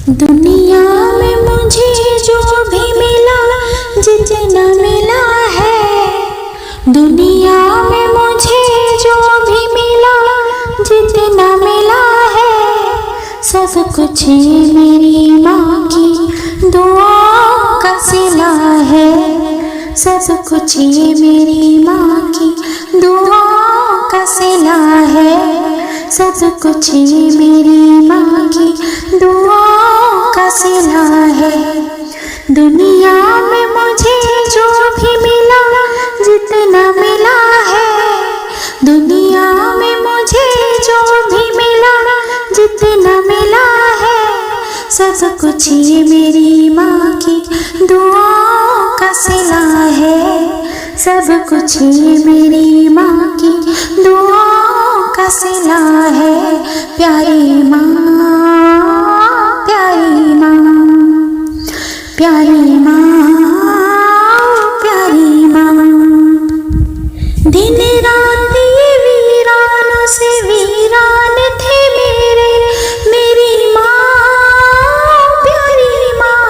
दुनिया में मुझे जो भी मिला, जितना मिला है। दुनिया में मुझे जो भी मिला, जितना मिला है, सब कुछ मेरी माँ की दुआओं का सिला है। सब कुछ मेरी माँ की दुआओं का सिला है। सब कुछ मेरी माँ की दुआओं का सिला है। दुनिया में मुझे जो भी मिला, जितना मिला है। दुनिया में मुझे जो भी मिला, जितना मिला है, सब कुछ मेरी माँ की दुआओं का सिला है। सब कुछ मेरी माँ की दुआओं का सिला है। प्यारी माँ, प्यारी माँ, प्यारी माँ, प्यारी माँ। दिन रात ये वीरानों से वीरान थे मेरी माँ, प्यारी माँ।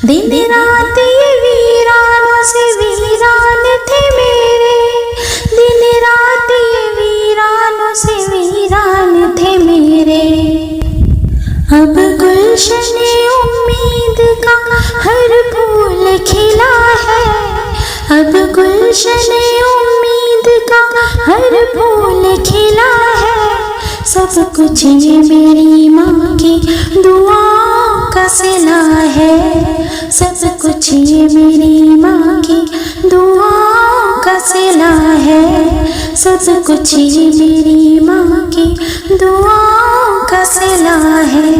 दिन रात ये वीरानों से वीरान थे मेरे। दिन रात ये वीरानों से वीरान थे मेरे। अब गुलशन उम्मीद का हर फूल खिला है। अब गुलशन उम्मीद का हर फूल खिला है। सब कुछ मेरी माँ की दुआओं का सिला है। सब कुछ मेरी माँ की दुआओं का सिला है। सब कुछ मेरी माँ की दुआओं का सिला है।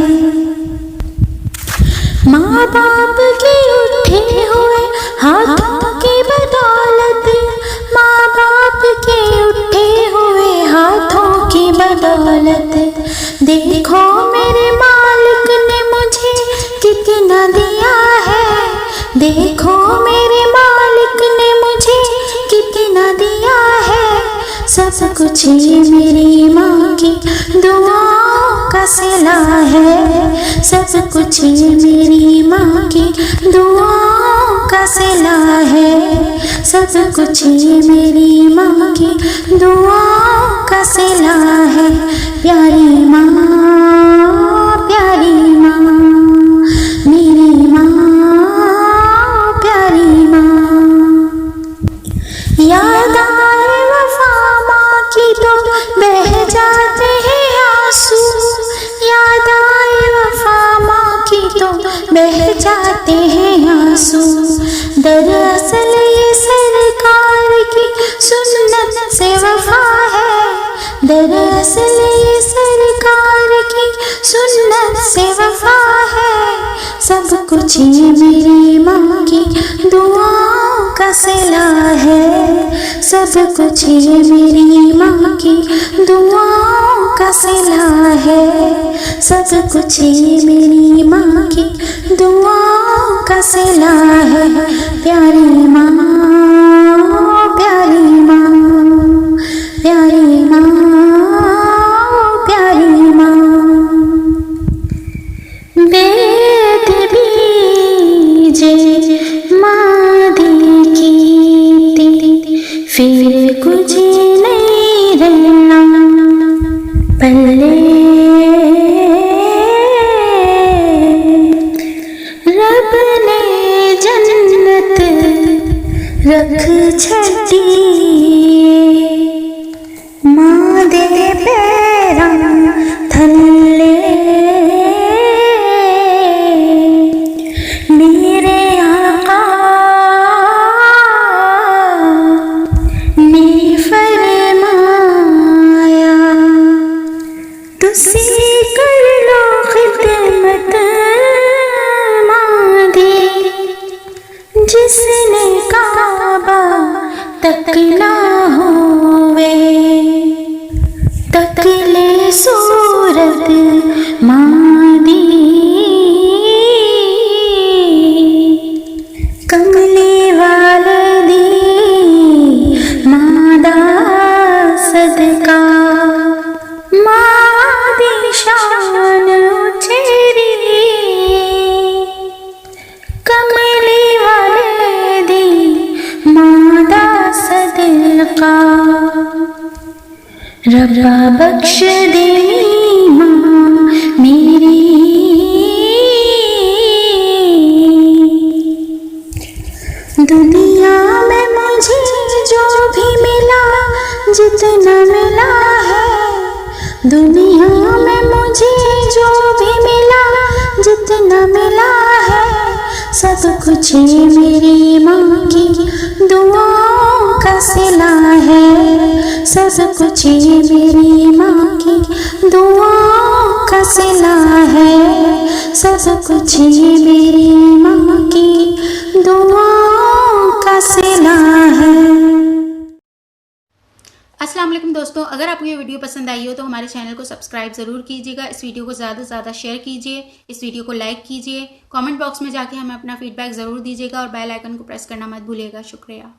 माँ बाप के उठे हुए हाथों की बदौलत, माँ बाप के उठे हुए हाथों की बदौलत, देखो मेरे मालिक ने मुझे कितना दिया है। देखो मेरे मालिक ने मुझे कितना दिया है। सब कुछ मेरी माँ की दुआओं का सिला है। सब कुछ मेरी माँ की दुआओं का सिला है। सब कुछ मेरी माँ की दुआओं का सिला है। प्यारी माँ, प्यारी माँ, मेरी माँ, प्यारी माँ। याद आए वफा माँ की तो बह जाते हैं आंसू। याद आए वफा माँ की तो बह जाते हैं आंसू। दरअसल ये सरकार की सुन्नत से वफा है। दरअसल ये सरकार की सुन्नत से वफा है। सब कुछ मेरी माँ की दुआओं का सिला है। सब कुछ मेरी माँ की दुआओं का सिला है। सब कुछ मेरी माँ की दुआओं का सिला है। प्यारी माँ, प्यारी माँ, प्यारी माँ, प्यारी माँ। वेद बीजे मादी की फिर कुछ नहीं रहना पल्ले। रब ने जन्नत रख छड़ी, माँ दे पैरां थल्ले। मेरे आका ने फरमाया, तुसी कर लो खिदमत माँ दी, जिसने काबा तक रब्बा बख्श दे माँ मेरी, दुनिया में मुझे जो भी मिला, जितना मिला है, दुनिया में मुझे जो भी मिला, जितना मिला है, सब कुछ मेरी माँ की दुआओं का सिला है, सब कुछ मेरी माँ की दुआओं का सिला है, सब कुछ मेरी माँ की दुआओं का सिला है। अस्सलाम वालेकुम दोस्तों, अगर आपको ये वीडियो पसंद आई हो तो हमारे चैनल को सब्सक्राइब ज़रूर कीजिएगा। इस वीडियो को ज़्यादा से ज़्यादा शेयर कीजिए, इस वीडियो को लाइक कीजिए, कमेंट बॉक्स में जाके हमें अपना फीडबैक ज़रूर दीजिएगा और बेल आइकन को प्रेस करना मत भूलिएगा। शुक्रिया।